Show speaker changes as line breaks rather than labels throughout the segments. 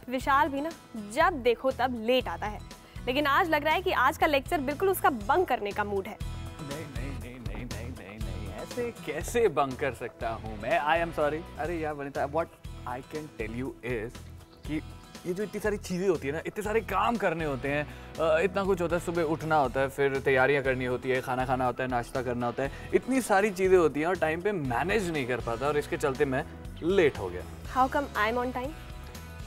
विशाल भी ना जब देखो तब लेट आता है, लेकिन आज लग रहा है कि आज का लेक्चर बिल्कुल उसका बंक करने का मूड है।
नहीं, ऐसे कैसे बंक कर सकता हूँ मैं? I am sorry. अरे यार Vanita, what I can tell you is कि ये जो इतनी सारी चीज़ें होती है ना, इतने सारे काम करने होते हैं, इतना कुछ होता है, सुबह उठना होता है, फिर तैयारियां करनी होती है, खाना खाना होता है, नाश्ता करना होता है, इतनी सारी चीज़ें होती हैं और टाइम पे मैनेज नहीं कर पाता और इसके चलते मैं लेट हो गया।
How come I am on time?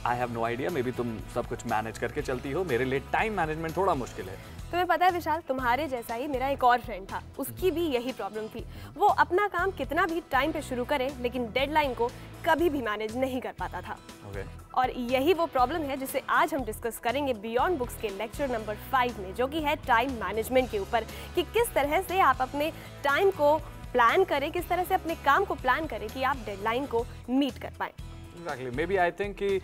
I have no idea, maybe तुम सब कुछ मैनेज करके चलती हो, मेरे लिए टाइम मैनेजमेंट थोड़ा मुश्किल है।
तुम्हें पता है विशाल, तुम्हारे जैसा ही मेरा एक और फ्रेंड था, उसकी भी यही प्रॉब्लम थी। वो अपना काम कितना भी टाइम पे शुरू करे लेकिन डेडलाइन को कभी भी मैनेज नहीं कर पाता था। और यही वो प्रॉब्लम है जिसे आज हम डिस्कस करेंगे बियॉन्ड बुक्स के लेक्चर नंबर 5 में, जो कि है टाइम मैनेजमेंट के ऊपर, कि किस तरह से आप अपने टाइम को प्लान करें, किस तरह से अपने काम को प्लान करें कि आप डेडलाइन को मीट कर पाएं।
Exactly. Maybe I think कि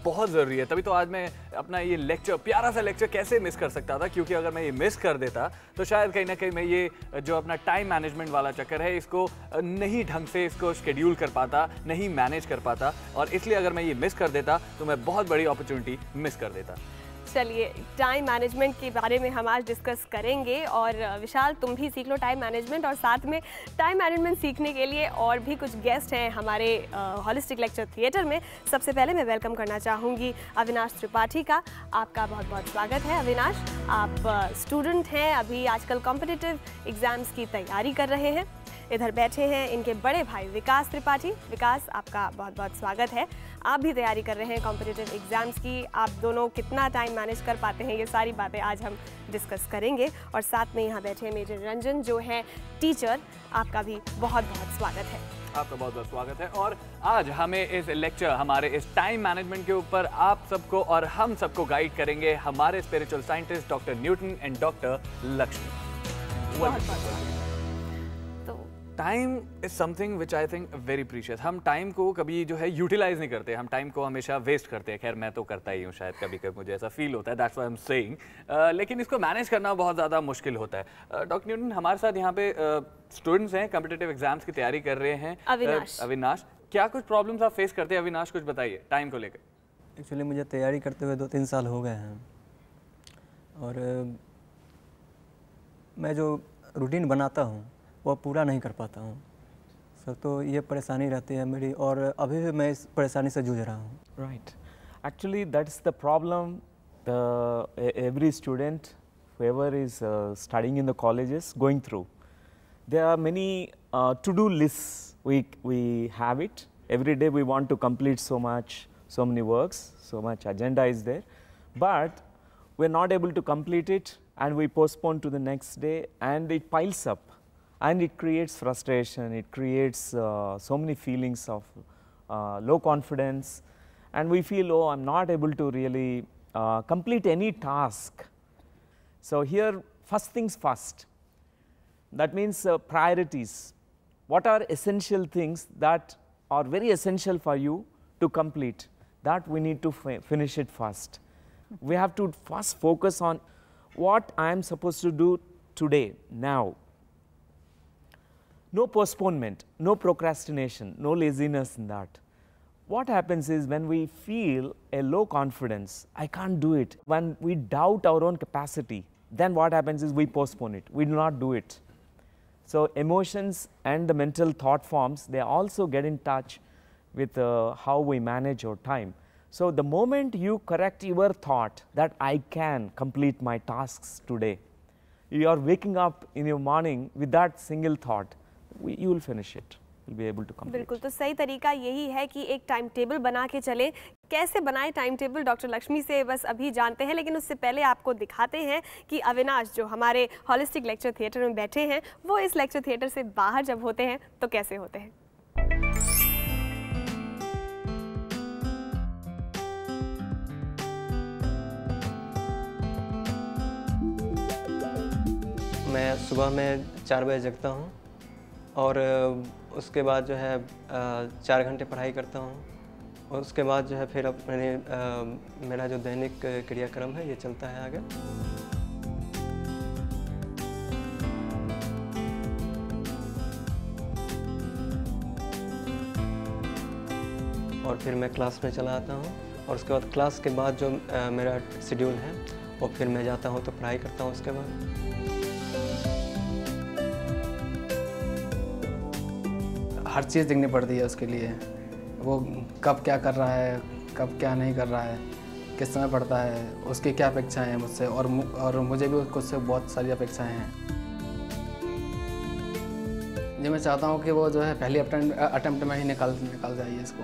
बहुत ज़रूरी है, तभी तो आज मैं अपना ये लेक्चर, प्यारा सा लेक्चर कैसे मिस कर सकता था, क्योंकि अगर मैं ये मिस कर देता तो शायद कहीं ना कहीं मैं ये जो अपना टाइम मैनेजमेंट वाला चक्कर है इसको नहीं ढंग से इसको शेड्यूल कर पाता, नहीं मैनेज कर पाता, और इसलिए अगर मैं ये मिस कर देता तो मैं बहुत बड़ी अपॉर्चुनिटी मिस कर देता।
चलिए, टाइम मैनेजमेंट के बारे में हम आज डिस्कस करेंगे, और विशाल तुम भी सीख लो टाइम मैनेजमेंट, और साथ में टाइम मैनेजमेंट सीखने के लिए और भी कुछ गेस्ट हैं हमारे होलिस्टिक लेक्चर थिएटर में। सबसे पहले मैं वेलकम करना चाहूँगी अविनाश त्रिपाठी का। आपका बहुत बहुत स्वागत है अविनाश। आप स्टूडेंट हैं, अभी आजकल कॉम्पिटिटिव एग्ज़ाम्स की तैयारी कर रहे हैं। इधर बैठे हैं इनके बड़े भाई विकास त्रिपाठी। विकास, आपका बहुत बहुत स्वागत है। आप भी तैयारी कर रहे हैं कॉम्पिटिटिव एग्जाम्स की। आप दोनों कितना टाइम मैनेज कर पाते हैं, ये सारी बातें आज हम डिस्कस करेंगे। और साथ में यहाँ बैठे हैं मेजर रंजन, जो है टीचर। आपका भी बहुत बहुत स्वागत है।
आपका बहुत बहुत स्वागत है। और आज हमें इस लेक्चर, हमारे इस टाइम मैनेजमेंट के ऊपर आप सबको और हम सबको गाइड करेंगे हमारे spiritual scientist doctor Newton and doctor Lakshmi. Time is something which I think very precious. हम टाइम को कभी जो है यूटिलाइज नहीं करते, हम टाइम को हमेशा वेस्ट करते हैं। खैर मैं तो करता ही हूँ, शायद कभी कभी मुझे ऐसा फील होता है, that's why I am saying. लेकिन इसको मैनेज करना बहुत ज़्यादा मुश्किल होता है। डॉक्टर न्यूटन, हमारे साथ यहाँ पे स्टूडेंट्स हैं, कॉम्पिटिटिव एग्जाम्स की तैयारी कर रहे हैं। अविनाश, क्या कुछ प्रॉब्लम्स आप फेस करते हैं? अविनाश, कुछ बताइए टाइम को लेकर।
एक्चुअली मुझे तैयारी करते हुए 2-3 साल हो गए हैं, और मैं जो रूटीन बनाता हूँ वो पूरा नहीं कर पाता हूँ सर, तो ये परेशानी रहती है मेरी, और अभी भी मैं इस परेशानी से जूझ रहा हूँ।
Right. Actually, that's the problem. Every student, whoever is studying in the colleges, going through. There are many to-do lists. We have it every day. We want to complete so much, so many works, so much agenda is there, but we're not able to complete it, and we postpone to the next day, and it piles up. And it creates frustration, it creates so many feelings of low confidence, and we feel, oh, I'm not able to really complete any task. So here, first things first. That means priorities. What are essential things that are very essential for you to complete? That we need to finish it first. We have to first focus on what I am supposed to do today, now. No postponement, no procrastination, no laziness in that. What happens is when we feel a low confidence, I can't do it, when we doubt our own capacity, then what happens is we postpone it, we do not do it. So emotions and the mental thought forms, they also get in touch with how we manage our time. So the moment you correct your thought that I can complete my tasks today, you are waking up in your morning with that single thought, you will finish it, you'll be able to complete.
बिल्कुल, तो सही तरीका यही है कि एक time table बना के चलें। कैसे बनाएं टाइम टेबल, डॉक्टर लक्ष्मी से बस अभी जानते हैं, लेकिन उससे पहले आपको दिखाते हैं कि अविनाश जो हमारे होलिस्टिक लेक्चर थिएटर में बैठे हैं, वो इस लेक्चर थिएटर से बाहर जब होते हैं तो कैसे होते हैं।
मैं सुबह में 4 बजे जगता हूँ, और उसके बाद जो है 4 घंटे पढ़ाई करता हूँ, और उसके बाद जो है फिर मेरा जो दैनिक क्रियाक्रम है ये चलता है आगे। और फिर मैं क्लास में चला आता हूँ, और उसके बाद क्लास के बाद जो मेरा शेड्यूल है वो फिर मैं जाता हूँ तो पढ़ाई करता हूँ। उसके बाद
हर चीज़ देखनी पड़ती है उसके लिए, वो कब क्या कर रहा है, कब क्या नहीं कर रहा है, किस समय पढ़ता है, उसकी क्या अपेक्षाएं हैं मुझसे, और मुझे भी उससे बहुत सारी अपेक्षाएं हैं। जी मैं चाहता हूँ कि वो जो है पहली अटेम्प्ट में ही निकाल जाइए इसको।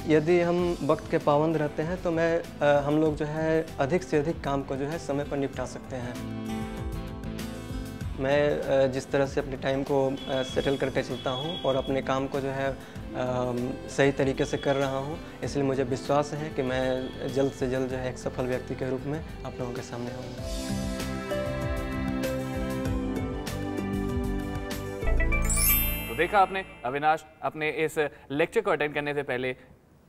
यदि हम वक्त के पाबंद रहते हैं तो हम लोग जो है अधिक से अधिक काम को जो है समय पर निपटा सकते हैं। मैं जिस तरह से अपने टाइम को सेटल करके चलता हूँ और अपने काम को जो है सही तरीके से कर रहा हूँ, इसलिए मुझे विश्वास है कि मैं जल्द से जल्द जो है एक सफल व्यक्ति के रूप में आप लोगों के सामने आऊँगा।
तो देखा आपने अविनाश अपने इस लेक्चर को अटेंड करने से पहले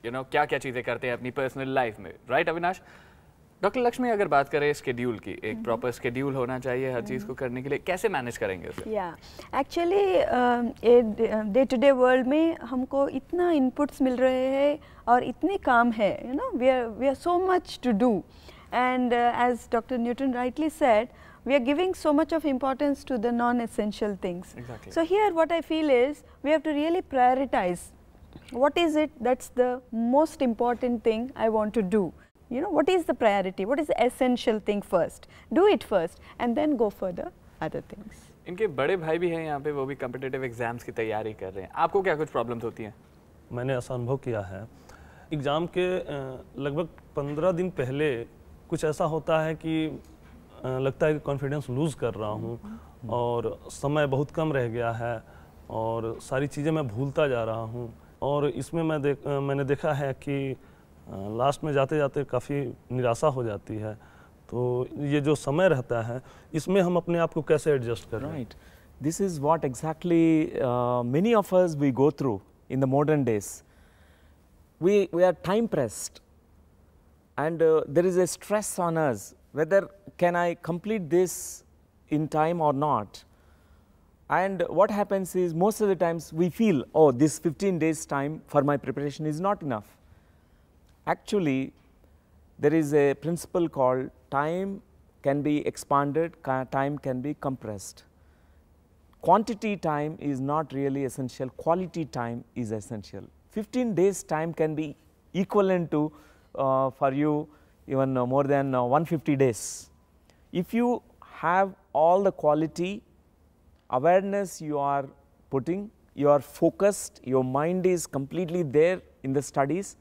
क्या क्या चीज़ें करते हैं अपनी पर्सनल लाइफ में, राइट अविनाश? डॉक्टर लक्ष्मी अगर बात करें स्केड्यूल की, एक प्रॉपर स्केड्यूल होना चाहिए हर चीज़ को करने के लिए, कैसे मैनेज करेंगे उसे?
Actually day to day world में हमको इतना इनपुट्स मिल रहे हैं और इतने काम है, we are so much to do, and as doctor Newton rightly said, we are giving so much of importance to the non-essential things.
Exactly.
So here what I feel is we have to really prioritize what is it that's the most important thing I want to do. What is the priority, what is the essential thing first, do it first and then go for the other things.
इनके बड़े भाई भी हैं यहाँ पे, वो भी competitive exams की तैयारी कर रहे हैं। आपको क्या कुछ प्रॉब्लम्स होती हैं?
मैंने ऐसा अनुभव किया है, एग्ज़ाम के लगभग 15 दिन पहले कुछ ऐसा होता है कि लगता है कि कॉन्फिडेंस लूज़ कर रहा हूँ और समय बहुत कम रह गया है और सारी चीज़ें मैं भूलता जा रहा हूँ, और इसमें मैंने देखा है कि लास्ट में जाते जाते काफ़ी निराशा हो जाती है। तो ये जो समय रहता है इसमें हम अपने आप को कैसे एडजस्ट कर रहे हैं?
Right. This is what exactly many of us we go through in the modern days. We are time pressed and there is a stress on us, whether can I complete this in time or not. And what happens is most of the times we feel, oh, this 15 days time for my preparation is not enough. Actually, there is a principle called time can be expanded, time can be compressed. Quantity time is not really essential, quality time is essential. 15 days time can be equivalent to for you even more than 150 days. If you have all the quality, awareness you are putting, you are focused, your mind is completely there in the studies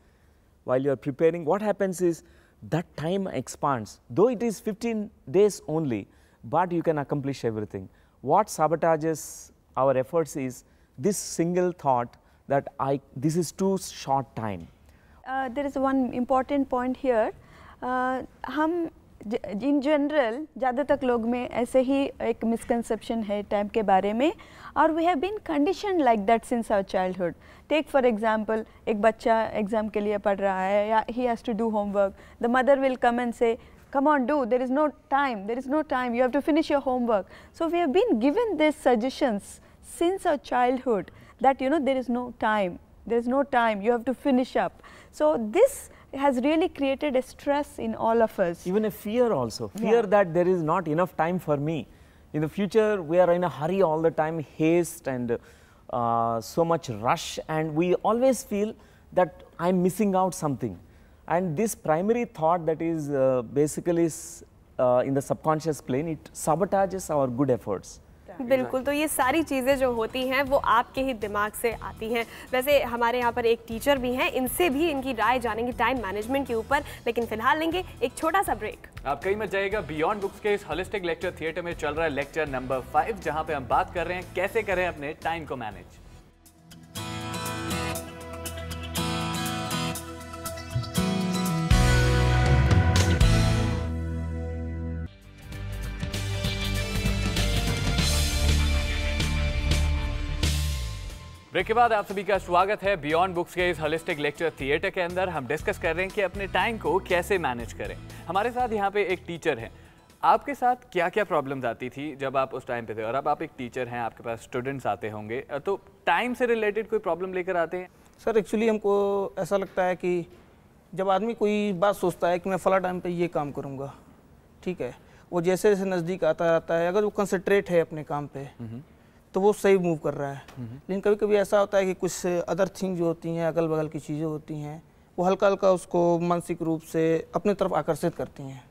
while you are preparing, what happens is that time expands. Though it is 15 days only, but you can accomplish everything. What sabotages our efforts is this single thought that this is too short time.
There is one important point here. हम in general ज़्यादा तक लोग में ऐसे ही एक misconception है time के बारे में, और we have been conditioned like that since our childhood. Take for example, एक बच्चा एग्ज़ाम के लिए पढ़ रहा है या he has to do homework. The mother will come and say, come on, do, there is no time, you have to finish your homework. So we have been given these suggestions since our childhood that there is no time, you have to finish up. So this has really created a stress in all of us.
Even a fear also, fear that there is not enough time for me. In the future, we are in a hurry all the time, haste and so much rush, and we always feel that I am missing out something. And this primary thought that is basically in the subconscious plane, it sabotages our good efforts.
बिल्कुल, तो ये सारी चीज़ें जो होती हैं वो आपके ही दिमाग से आती हैं। वैसे हमारे यहाँ पर एक टीचर भी हैं, इनसे भी इनकी राय जानेंगे टाइम मैनेजमेंट के ऊपर, लेकिन फिलहाल लेंगे एक छोटा सा ब्रेक।
आप कहीं मत जाइएगा, बियॉन्ड बुक्स के इस होलिस्टिक लेक्चर थिएटर में चल रहा है लेक्चर नंबर 5, जहाँ पे हम बात कर रहे हैं कैसे करें अपने टाइम को मैनेज। ब्रेक के बाद आप सभी का स्वागत है बियॉन्ड बुक्स के इस होलिस्टिक लेक्चर थिएटर के अंदर। हम डिस्कस कर रहे हैं कि अपने टाइम को कैसे मैनेज करें। हमारे साथ यहाँ पे एक टीचर हैं। आपके साथ क्या क्या प्रॉब्लम्स आती थी जब आप उस टाइम पे थे, और अब आप एक टीचर हैं, आपके पास स्टूडेंट्स आते होंगे, तो टाइम से रिलेटेड कोई प्रॉब्लम लेकर आते हैं?
सर एक्चुअली हमको ऐसा लगता है कि जब आदमी कोई बात सोचता है कि मैं फला टाइम पे ये काम करूँगा, ठीक है, वो जैसे जैसे नज़दीक आता रहता है, अगर वो कंसंट्रेट है अपने काम पे तो वो सही मूव कर रहा है। लेकिन कभी कभी ऐसा होता है कि कुछ अदर थिंग जो होती हैं, अगल बगल की चीज़ें होती हैं, वो हल्का हल्का उसको मानसिक रूप से अपनी तरफ आकर्षित करती हैं।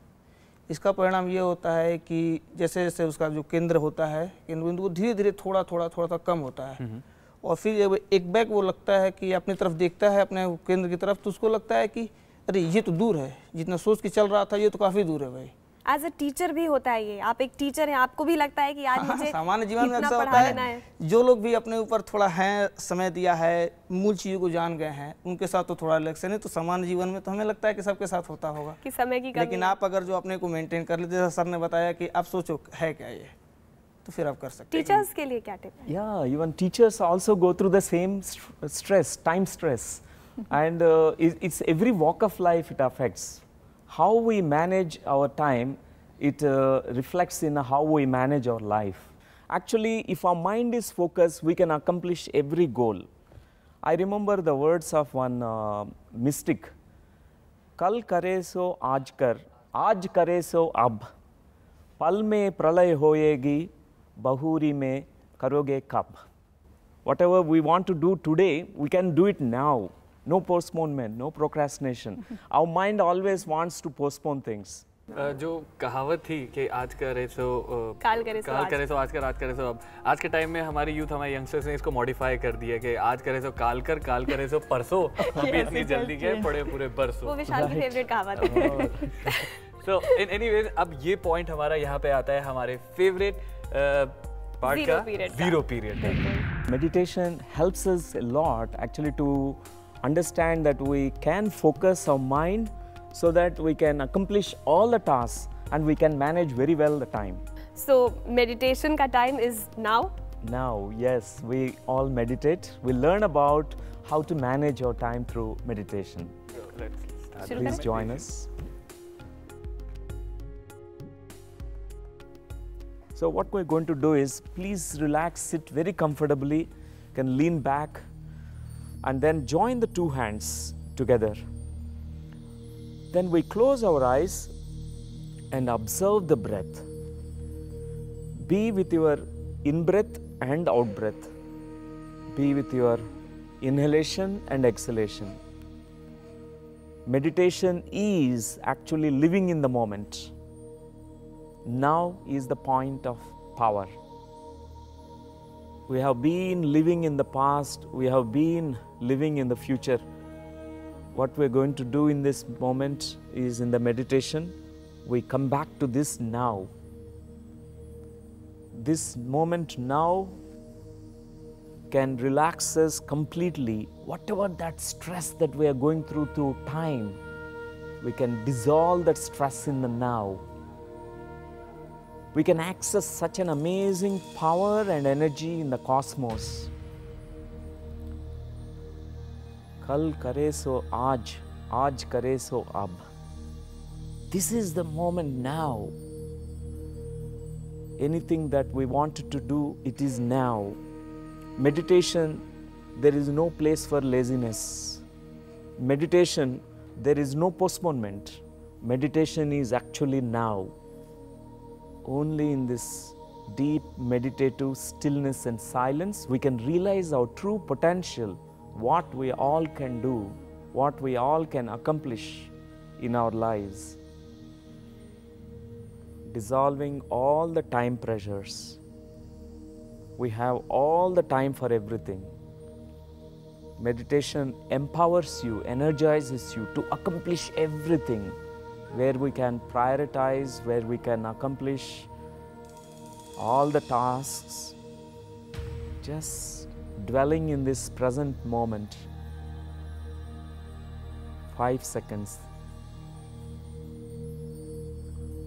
इसका परिणाम ये होता है कि जैसे जैसे उसका जो केंद्र होता है, केंद्र बिंदु, वो धीरे धीरे थोड़ा थोड़ा कम होता है। और फिर जब एक बैग वो लगता है कि अपनी तरफ देखता है, अपने केंद्र की तरफ, तो उसको लगता है कि अरे ये तो दूर है, जितना सोच के चल रहा था ये तो काफ़ी दूर है भाई।
एज अ टीचर भी होता है ये, आप एक टीचर हैं, आपको भी लगता है कि आज मुझे
सामान्य जीवन में
इतना
ऐसा होता
पढ़ा लेना है।
जो लोग भी अपने ऊपर थोड़ा है समय दिया है, मूल चीज़ों को जान गए हैं, उनके साथ तो थोड़ा रिलैक्स है। तो सामान्य जीवन में तो हमें लगता है कि सबके साथ होता होगा
कि समय की कमी
लेकिन आप अगर जो अपने को मेंटेन कर लेते, जैसा सर ने बताया कि आप सोचो है क्या ये, तो फिर आप कर सकते हैं।
टीचर्स के लिए क्या टिप है?
Yeah, even teachers also go through the same stress, time stress. And it's every walk of life it affects. How we manage our time, it reflects in how we manage our life. Actually, if our mind is focused, we can accomplish every goal. I remember the words of one mystic. कल करे सो आज करे सो अब, पल में प्रलय होएगी, बहुरी में करोगे कब. Whatever we want to do today, we can do it now. No postponement, no procrastination. Our mind always wants to postpone things.
जो कहावत थी कि आज करे सो
काल करे सो आज
करे सो अब, आज के टाइम में हमारी यूथ, हमारे यंगस्टर्स ने इसको मॉडिफाई कर दिया कि आज करे सो काल करे सो परसों, अभी इतनी जल्दी के पड़े पूरे बरसों।
वो विशाल की फेवरेट कहावत है।
सो इन एनीवेज, अब ये पॉइंट हमारा यहाँ पे आता है हमारे फेवरेट पार्ट का, zero period.
Meditation helps us a lot actually to understand that we can focus our mind so that we can accomplish all the tasks and we can manage very well the time.
So meditation ka time is now?
Now, yes, we all meditate. We learn about how to manage our time through meditation.
Let's start.
Please join us. So what we're going to do is, please relax, sit very comfortably, you can lean back and then join the two hands together. Then we close our eyes and observe the breath. Be with your in-breath and out-breath. Be with your inhalation and exhalation. Meditation is actually living in the moment. Now is the point of power. We have been living in the past, we have been living in the future. What we're going to do in this moment is, in the meditation, we come back to this now. This moment now can relax us completely. Whatever that stress that we are going through time, we can dissolve that stress in the now. We can access such an amazing power and energy in the cosmos. कल करे सो आज करे सो अब. This is the moment now. Anything that we wanted to do, it is now. Meditation, there is no place for laziness. Meditation, there is no postponement. Meditation is actually now. Only in this deep meditative stillness and silence, we can realize our true potential, what we all can do, what we all can accomplish in our lives. Dissolving all the time pressures. We have all the time for everything. Meditation empowers you, energizes you to accomplish everything, where we can prioritize, where we can accomplish all the tasks, just dwelling in this present moment. 5 seconds.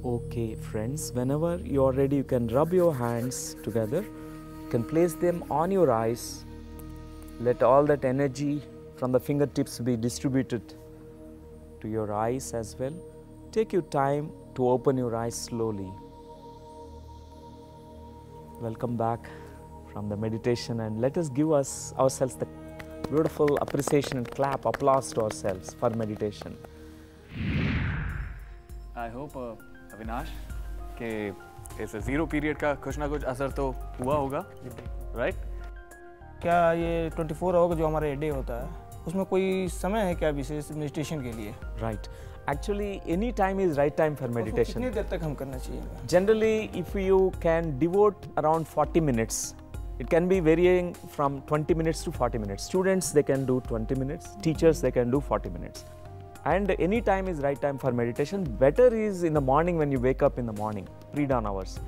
Okay, friends, whenever you are ready, you can rub your hands together. You can place them on your eyes. Let all that energy from the fingertips be distributed to your eyes as well. Take your time to open your eyes slowly. Welcome back from the meditation, and let us give ourselves the beautiful appreciation and clap, applause to ourselves for meditation.
I hope Avinash के इस zero period का कुछ ना कुछ असर तो हुआ होगा, राइट?
क्या ये 24 आवर का जो हमारा डे होता है उसमें कोई समय है क्या विशेष मेडिटेशन के लिए?
Right. Actually, any time is right time for meditation.
कितनी देर तक हम करना चाहिए?
Generally, if you can devote around 40 minutes, it can be varying from 20 minutes to 40 minutes. Students, they can do 20 minutes. Teachers, they can do 40 minutes. And any time is right time for meditation. Better is in the morning when you wake up in the morning, pre-dawn hours.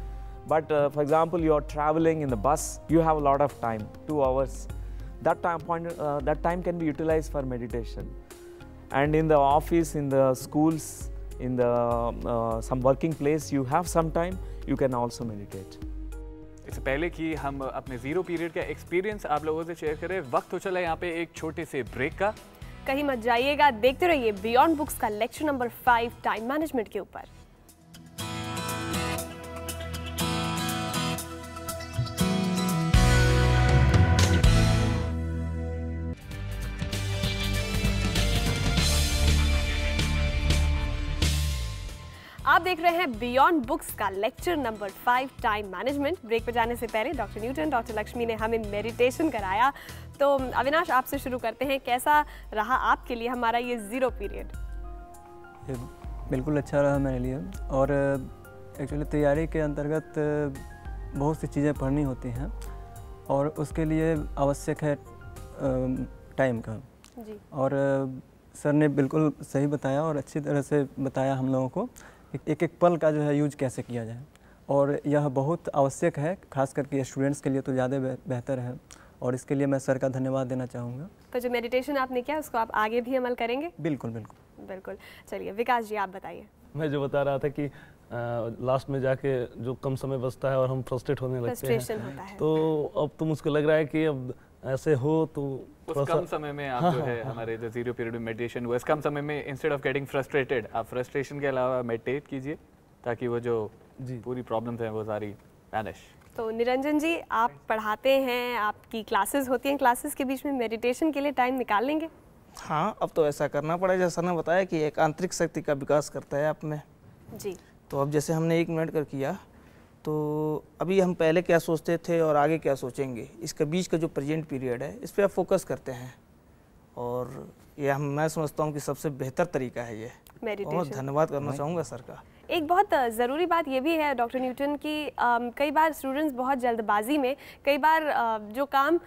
But for example, you are traveling in the bus, you have a lot of time, 2 hours. That time can be utilized for meditation. And in the office, in the schools, in the some working place, you have some time, you can also meditate.
इससे पहले कि हम अपने zero period का experience आप लोगों से share करें, वक्त हो चला यहाँ पे एक छोटे से ब्रेक का।
कहीं मत जाइएगा, देखते रहिए बियॉन्ड बुक्स का लेक्चर नंबर 5 टाइम मैनेजमेंट के ऊपर। आप देख रहे हैं बियॉन्ड बुक्स का lecture number 5 time management. Break पर जाने से पहले डॉक्टर न्यूटन, डॉक्टर लक्ष्मी ने हमें मेडिटेशन कराया। तो अविनाश, आपसे शुरू करते हैं, कैसा रहा आपके लिए हमारा ये जीरो पीरियड?
बिल्कुल अच्छा रहा मेरे लिए, और एक्चुअली तैयारी के अंतर्गत बहुत सी चीज़ें पढ़नी होती हैं और उसके लिए आवश्यक है टाइम का
जी।
और सर ने बिल्कुल सही बताया और अच्छी तरह से बताया हम लोगों को एक एक पल का जो है यूज कैसे किया जाए, और यह बहुत आवश्यक है, खास करके स्टूडेंट्स के लिए तो ज़्यादा बेहतर है, और इसके लिए मैं सर का धन्यवाद देना चाहूँगा।
तो जो मेडिटेशन आपने किया उसको आप आगे भी अमल करेंगे?
बिल्कुल बिल्कुल
बिल्कुल। चलिए विकास जी, आप बताइए।
मैं जो बता रहा था कि लास्ट में जाके जो कम समय बचता है और हम फ्रस्ट्रेट होने लगते हैं, तो अब तो मुझको लग रहा है कि अब ऐसे हो तो
उस कम समय में आप जो है हमारे जो जीरो पीरियड में मेडिटेशन हुआ, इस कम समय में इंस्टेड ऑफ गेटिंग फ्रस्ट्रेटेड, आप फ्रस्ट्रेशन के अलावा मेडिटेट कीजिए ताकि वो जो पूरी प्रॉब्लम्स हैं वो सारी वैनिश।
तो निरंजन जी, आप पढ़ाते हैं, आपकी क्लासेस होती हैं, क्लासेस के बीच में मेडिटेशन के लिए टाइम निकाल लेंगे?
हाँ, अब तो ऐसा करना पड़ेगा। जैसा ने बताया कि एक आंतरिक शक्ति का विकास करता है आप में
जी।
तो अब जैसे हमने 1 मिनट कर किया, तो अभी हम पहले क्या सोचते थे और आगे क्या सोचेंगे, इसके बीच का जो प्रेजेंट पीरियड है इस पर आप फोकस करते हैं, और ये मैं समझता हूँ कि सबसे बेहतर तरीका है ये। और धन्यवाद करना चाहूँगा सर का।
एक बहुत ज़रूरी बात ये भी है डॉक्टर न्यूटन की, कई बार स्टूडेंट्स बहुत जल्दबाजी में कई बार जो काम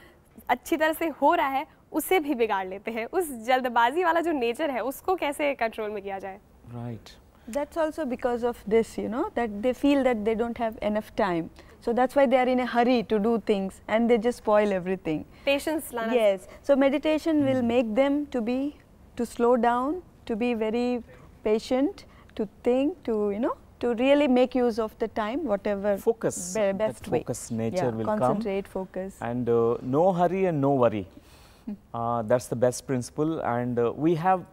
अच्छी तरह से हो रहा है उसे भी बिगाड़ लेते हैं। उस जल्दबाजी वाला जो नेचर है उसको कैसे कंट्रोल में किया जाए?
Right.
That's also because of this, you know, that they feel that they don't have enough time. So that's why they are in a hurry to do things and they just spoil everything.
Patience लाना।
Yes. So meditation will make them to slow down, to be very patient, to think, to really make use of the time, whatever
Focus.
best way.
Focus nature will
concentrate,
come.
focus.
And no hurry and no worry. That's the best principle, and we have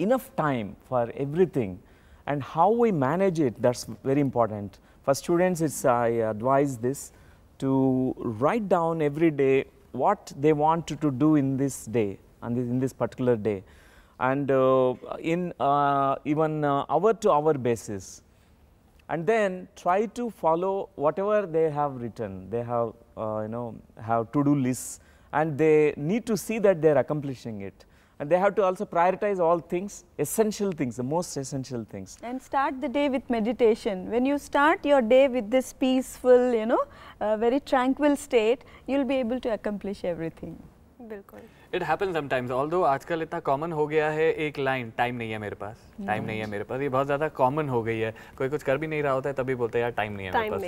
enough time for everything, and how we manage it, that's very important. For students, I advise this, to write down every day what they want to do in this day and in this particular day, and in even hour to hour basis, and then try to follow whatever they have written. They have have to-do lists, and they need to see that they are accomplishing it. And they have to also prioritize all things, essential things, the most essential things.
And start the day with meditation. When you start your day with this peaceful, very tranquil state, you'll be able to accomplish everything.
बिल्कुल।
It happens sometimes, although आजकल इतना common हो गया है एक line, time नहीं है मेरे पास, टाइम नहीं है मेरे पास, ये बहुत ज़्यादा कॉमन हो गई है। कोई कुछ कर भी नहीं रहा होता है तभी बोलते हैं यार टाइम नहीं है मेरे पास।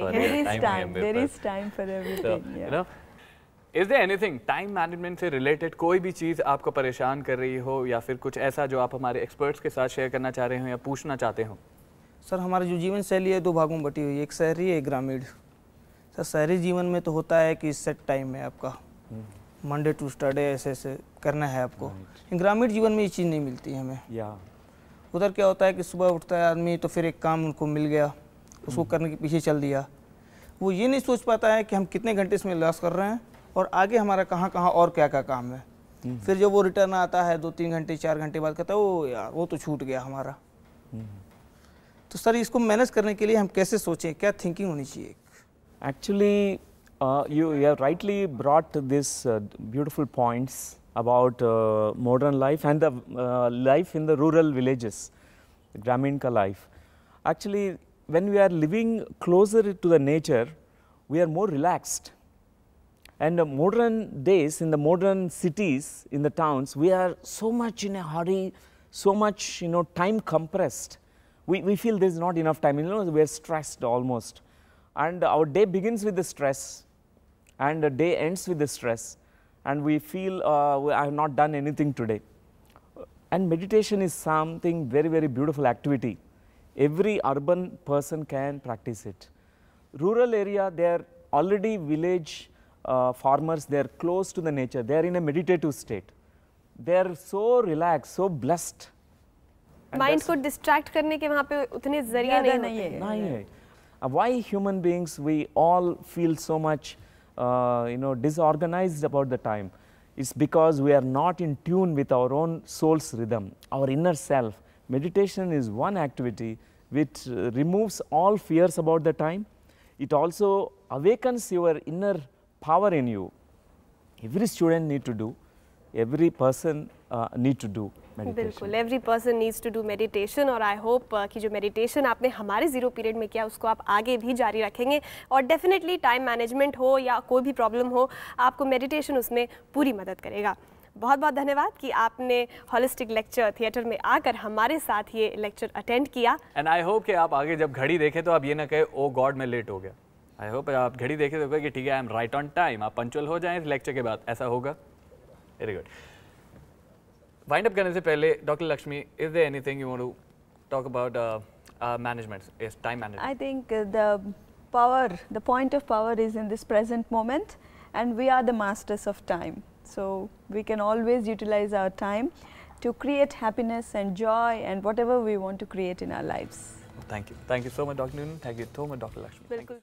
There is time for everything.
You know, is there anything time management से रिलेटेड कोई भी चीज़ आपको परेशान कर रही हो, या फिर कुछ ऐसा जो आप हमारे एक्सपर्ट्स के साथ शेयर करना चाह रहे हो या पूछना चाहते हो?
सर, हमारी जो जीवन शैली है 2 भागों में बटी हुई है, एक शहरी एक ग्रामीण। सर, शहरी जीवन में तो होता है कि सेट टाइम है आपका, मंडे टू सैटरडे ऐसे ऐसे करना है आपको। ग्रामीण जीवन में ये चीज़ नहीं मिलती है हमें। उधर क्या होता है कि सुबह उठता है आदमी तो फिर एक काम उनको मिल गया, उसको करने के पीछे चल दिया। वो ये नहीं सोच पाता है कि हम कितने घंटे इसमें लॉस कर रहे हैं और आगे हमारा कहाँ कहाँ और क्या क्या काम है। फिर जब वो रिटर्न आता है 2-3 घंटे 4 घंटे बाद कहता है ओ यार वो तो छूट गया हमारा। तो सर इसको मैनेज करने के लिए हम कैसे सोचें, क्या थिंकिंग होनी चाहिए?
Actually, you have rightly brought this beautiful points about modern life and the life in the rural villages, Graminka life. Actually, when we are living closer to the nature, we are more relaxed. And modern days, in the modern cities, in the towns, we are so much in a hurry, so much, time compressed. We feel there is not enough time, we are stressed almost. And our day begins with the stress and the day ends with the stress, and we feel I have not done anything today. And meditation is something very, very beautiful activity. Every urban person can practice it. Rural area, they are already village farmers, they are close to the nature, they are in a meditative state. They are so relaxed, so blessed.
Mind को distract करने के वहाँ पे उतने जरिए नहीं है।
Why human beings, we all feel so much disorganized about the time? It's because we are not in tune with our own soul's rhythm, our inner self. Meditation is one activity which removes all fears about the time. It also awakens your inner power in you. Every student need to do, every person need to do meditation.
बिल्कुल, every person needs to do meditation, और I hope कि जो meditation आपने हमारे zero period में किया उसको आप आगे भी जारी रखेंगे, और डेफिनेटली टाइम मैनेजमेंट हो या कोई भी प्रॉब्लम हो, आपको मेडिटेशन उसमें पूरी मदद करेगा। बहुत बहुत धन्यवाद कि आपने होलिस्टिक लेक्चर थिएटर में आकर हमारे साथ ये लेक्चर अटेंड किया।
एंड आई होप कि आप आगे जब घड़ी देखें तो आप ये ना कहे ओ गॉड मैं लेट हो गया। आई होप आप घड़ी देखें तो कहे कि ठीक है I am right on time, आप पंक्चुअल हो जाएं इस लेक्चर के बाद, ऐसा होगा। Very good. वाइंड अप करने से पहले doctor Lakshmi, is there anything you want to talk about management, is time management?
I think the point of power is in this present moment, and we are the masters of time. So we can always utilize our time to create happiness and joy and whatever we want to create in our lives.
Thank you so much, Dr. Noonan. Thank you so much, Dr. Lakshmi.